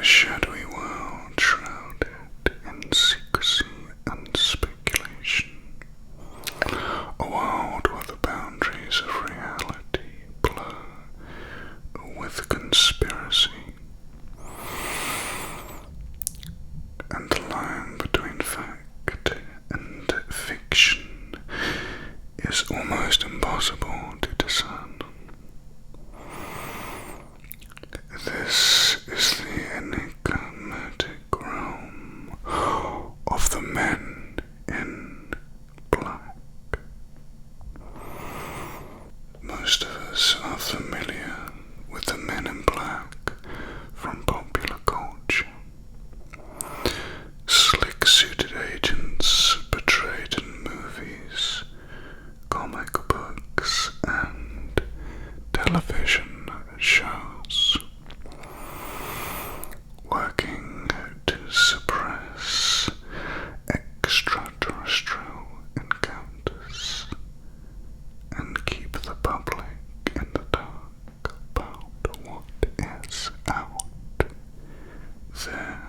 shadowy world shrouded in secrecy and speculation. A world where the boundaries of reality blur with conspiracy, and the line between fact and fiction is almost impossible to discern. This is the enigmatic realm of the men in black. Most of us are familiar with the men in black from popular culture. Slick-suited agents portrayed in movies, comic books, and television shows, working to suppress extraterrestrial encounters and keep the public in the dark about what is out there.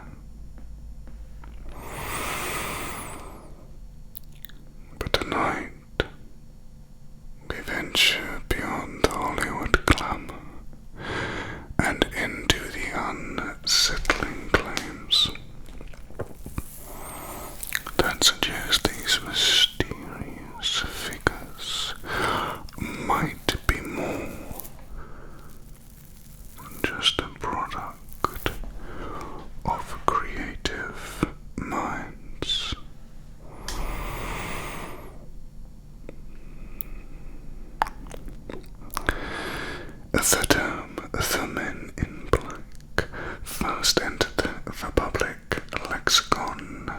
But tonight, we venture beyond Hollywood glamour and into the unsettling claims that suggest these mysterious figures might be more than just a product of creative minds. The term "the men in black" first entered the public lexicon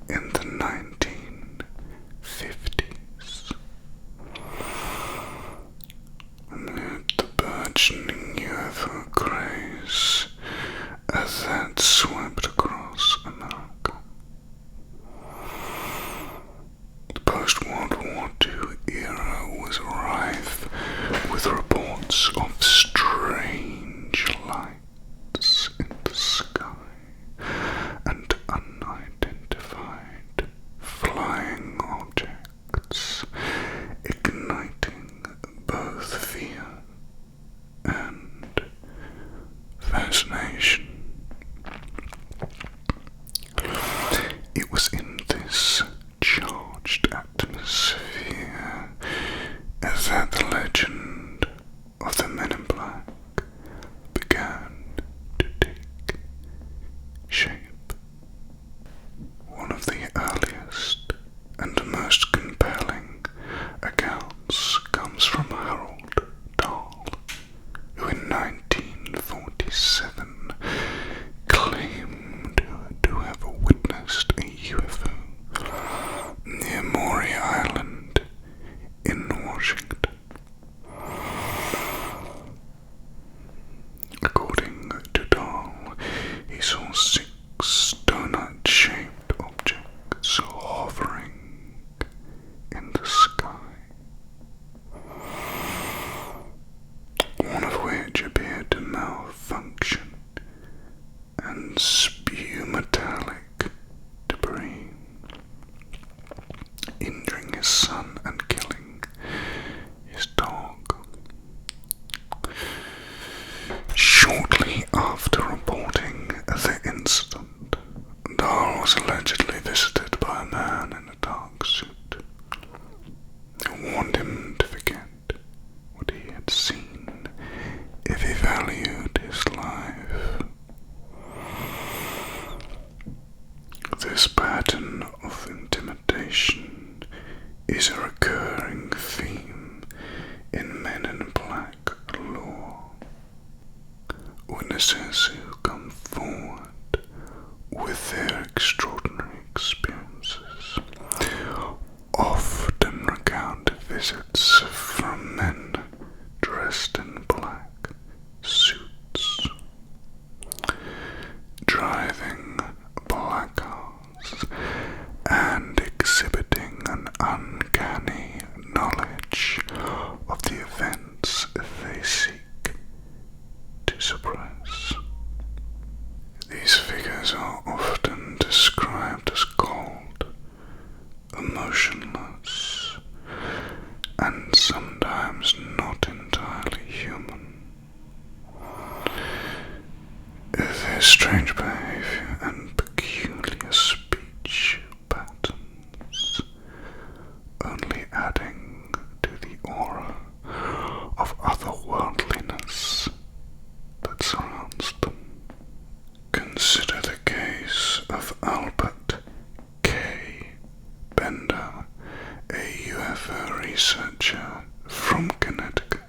in the 1950s. Amid the burgeoning UFO craze that swept across America, the post-World War II era was rife with reports of strange lights in the sky and unidentified flying objects, igniting both fear and fascination. It was in this charged atmosphere that the legend of the Men in Black began to take shape. One of the earliest and most compelling accounts comes from Harold Dahl, who in 1947 claimed to have witnessed a UFO near Maury Island in Washington. According to Dahl, he saw 6 donut-shaped objects hovering in the sky, one of which appeared to malfunction and spew metallic debris, injuring his son and killing his dog. Shortly after reporting the incident, Dahl was allegedly visited by a man in a dark suit who warned him to forget what he had seen if he valued his life. This pattern of intimidation is a recurring theme in Men in Black lore. Witnesses who come forward with their extraordinary experiences often recount visits from men dressed in black suits, driving black cars and exhibiting an uncanny knowledge of the events they seek to suppress. These His strange behavior and peculiar speech patterns only adding to the aura of otherworldliness that surrounds them. Consider the case of Albert K. Bender, a UFO researcher from Connecticut.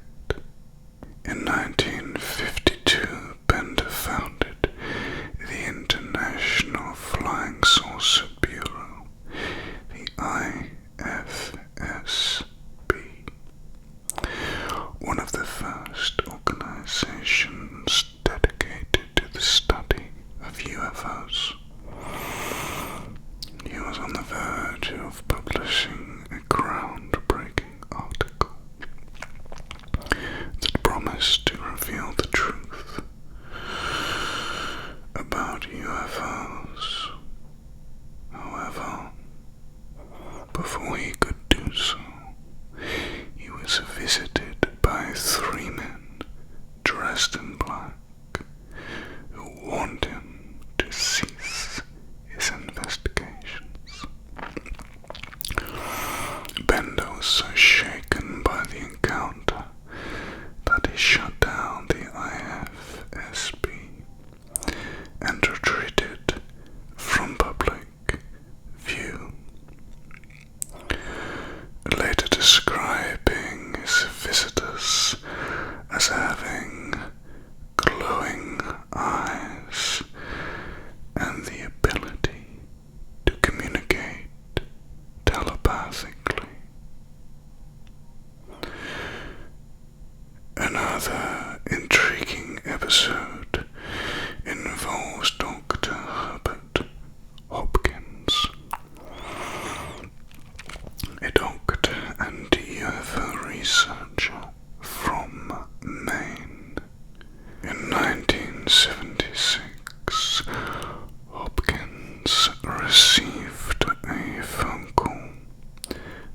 In 1952, Bender founded the International Flying Saucer Bureau, the IFSB, one of the first organizations dedicated to the study of UFOs. He was on the verge of publishing a groundbreaking article that promised to reveal the truth about UFOs. However, before he could do so, he was visited by three men dressed in black who warned him to cease his investigations. Bender was so shaken by the encounter that he shut down the IFSB and retreated from public view, later describing his visitors as having glowing eyes and the ability to communicate telepathically. Another intriguing episode involves Dr. Herbert Hopkins, a doctor and UFO researcher from Maine. In 1976, Hopkins received a phone call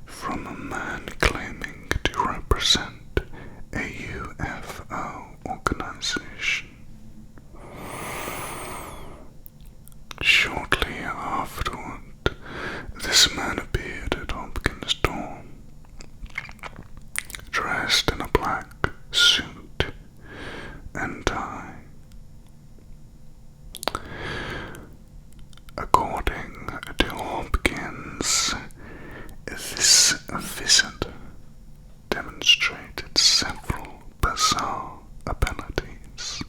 from a man claiming to represent a UFO organization. Shortly afterward, this man appeared at Hopkins' door, dressed in a black suit and tie. According to Hopkins, this visit demonstrated several bizarre abilities,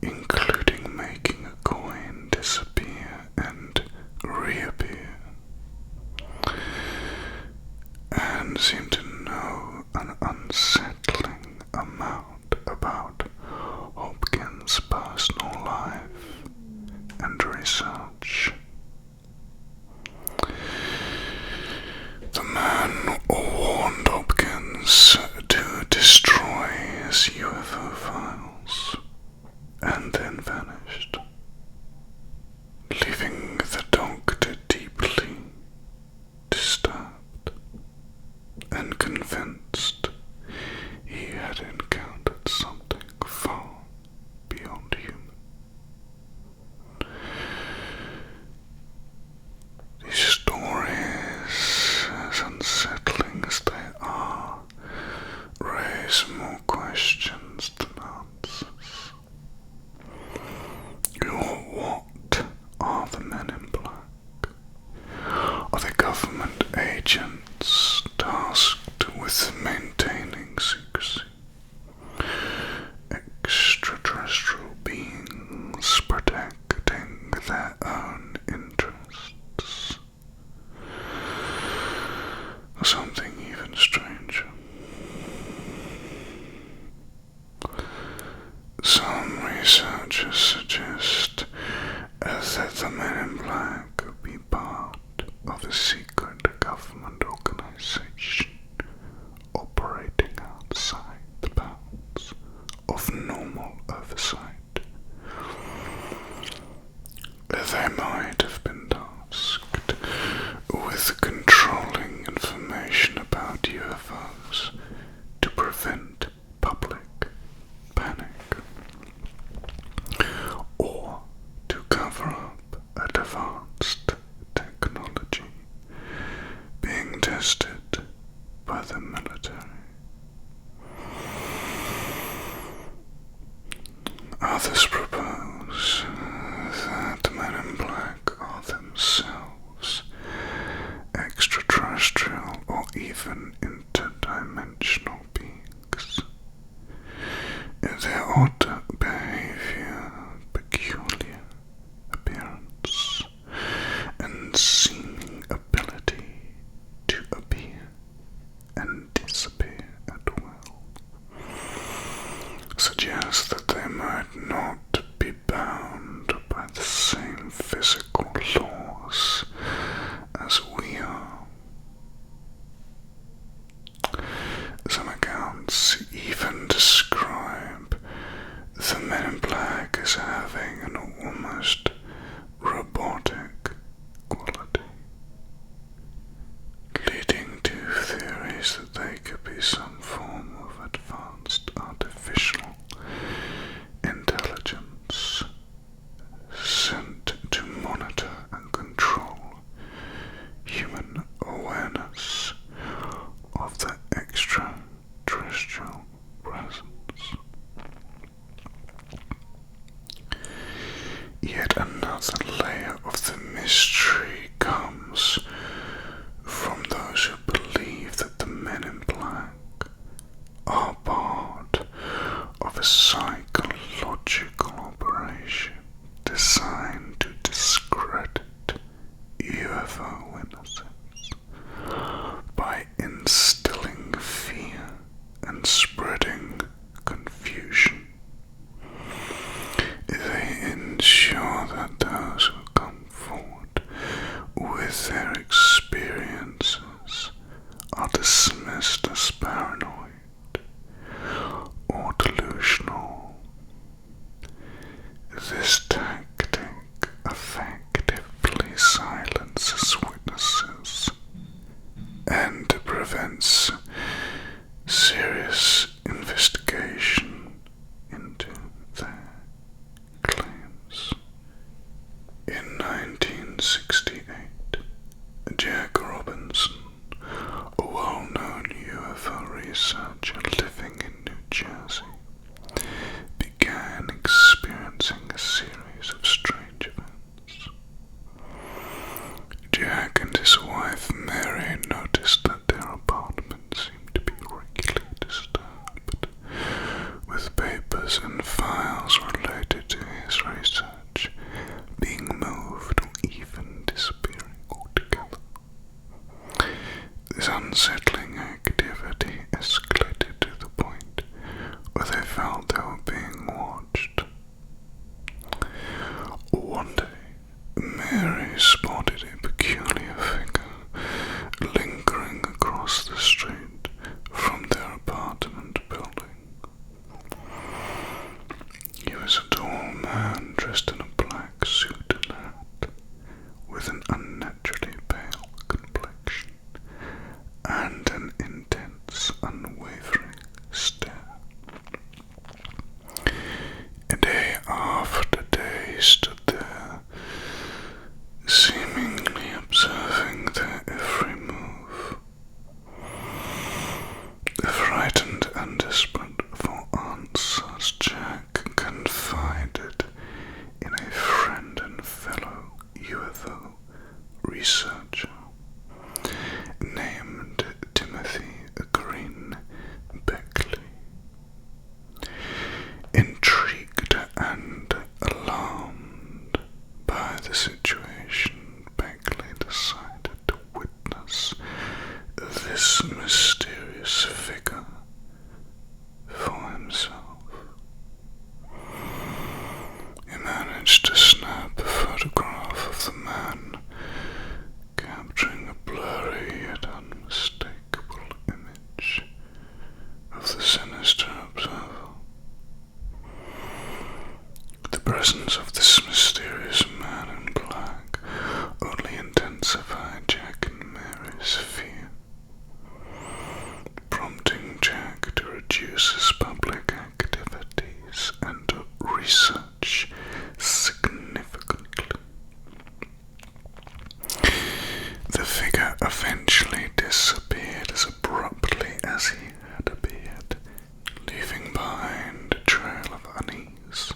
including making a coin disappear and reappear, and seemed to know an unsettling amount about Hopkins' personal life and research. The man warned Hopkins to destroy his UFO files and then vanished, leaving the doctor deeply disturbed and convinced he had encountered something far beyond human. These stories, as unsettling as they are, raise more questions than answers. What are the men in black? Are they government agents tasked with maintaining secrecy? Extraterrestrial beings protecting their own interests? Or something even stranger? Some researchers suggest that the men in black could be part of a secret government organization operating outside the bounds of normal oversight. They might have been tasked with controlling information about UFOs to prevent public panic. Others propose that the men in black are themselves extraterrestrial or even interdimensional beings. Their odd behavior, peculiar appearance, and seeming ability to appear and disappear at will suggest that they might not be bound by the same physical laws as we are. Some accounts even describe the men in black as having an almost robotic quality, leading to theories that they could be some form of advanced artificial intelligence sent to monitor and control human awareness of the extraterrestrial presence. Yet another layer of the mystery comes from those who believe that the men in black are part of a psychological operation designed to discredit UFO witnesses by instilling fear and spreading confusion. They ensure that those who come forward with their experiences are dismissed as paranoid or delusional. This tactic effectively silences witnesses and prevents serious investigation into their claims. In 1968, Jack Robinson, a well-known UFO researcher living in New Jersey, began experiencing a series of strange events. Jack and his wife Mary noticed that their apartment seemed to be regularly disturbed, with papers and files related to his research being moved or even disappearing altogether. This unsettling activity escalated to the point where they felt they were being watched. One day, Mary spotted a peculiar figure lingering across the street from their apartment building. He was a tall man dressed in a black suit and hat, with an unnaturally pale complexion and an intense, unwavering stare. Day after day he stood there, seemingly observing their every move. Frightened and desperate for answers, Jack confided in a friend and fellow UFO researcher named Timothy Green Beckley. Intrigued and alarmed by the situation, Beckley decided to witness this mysterious figure for himself. He managed to snap a photograph of the man, capturing a blurry yet unmistakable image of the sinister observer. The presence of this mysterious man in black only intensified Jack and Mary's fear, prompting Jack to reduce his public activities and to research significantly. The figure eventually disappeared as abruptly as he had appeared, leaving behind a trail of unease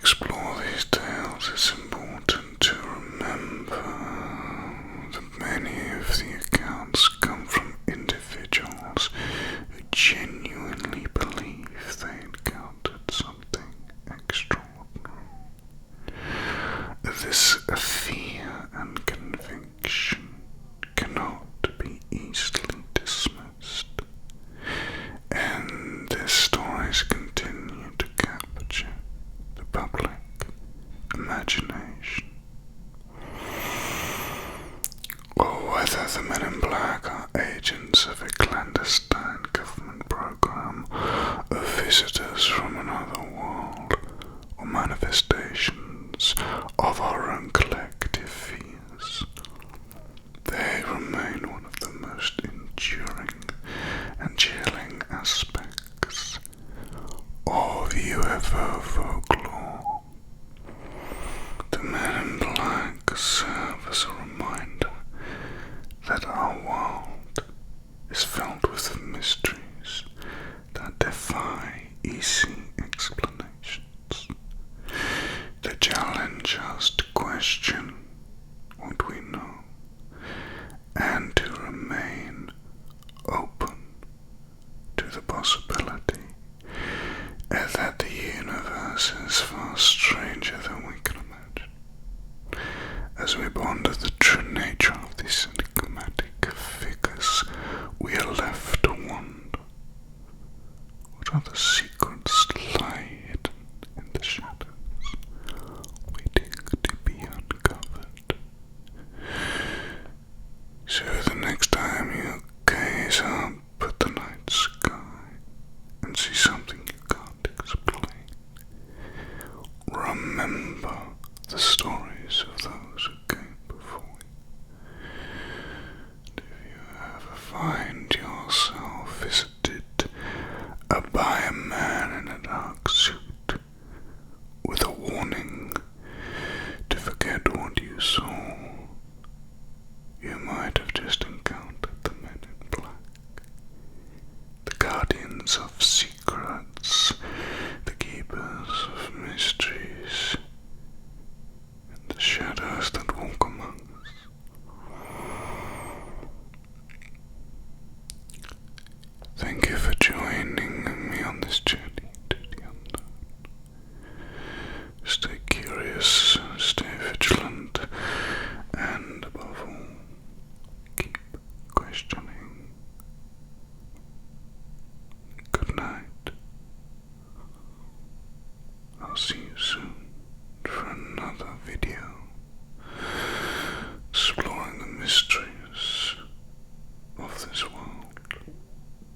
explore these tales, it's important to remember that many of the accounts come from individuals who genuinely believe they encountered something extraordinary. This fear and conviction cannot be easily dismissed, and their stories continue to capture the public imagination. Or whether the Men in Black are agents of a clandestine government program, or visitors from another world, or manifestations of our own collective fears, they remain one of the most enduring and chilling aspects of UFO folklore. The Men in Black serve as a reminder that our world is filled with mysteries that defy easy explanations. They challenge us to question what we know and to remain open to the possibility that the universe is far stranger than we can imagine. As we ponder the true nature of these enigmatic figures, we are left to wonder what other secrets lie hidden in the shadows, waiting to be uncovered. So the next time you gaze up at the night sky and see something you can't explain, remember the stories of those who came before you. And if you ever find yourself visited by a man in a dark suit with a warning to forget what you saw, you might have just encountered the Men in Black, the guardians of secrets, the keepers of mysteries, and the shadows that walk among us. Thank you for joining me on this journey to the unknown. Stay curious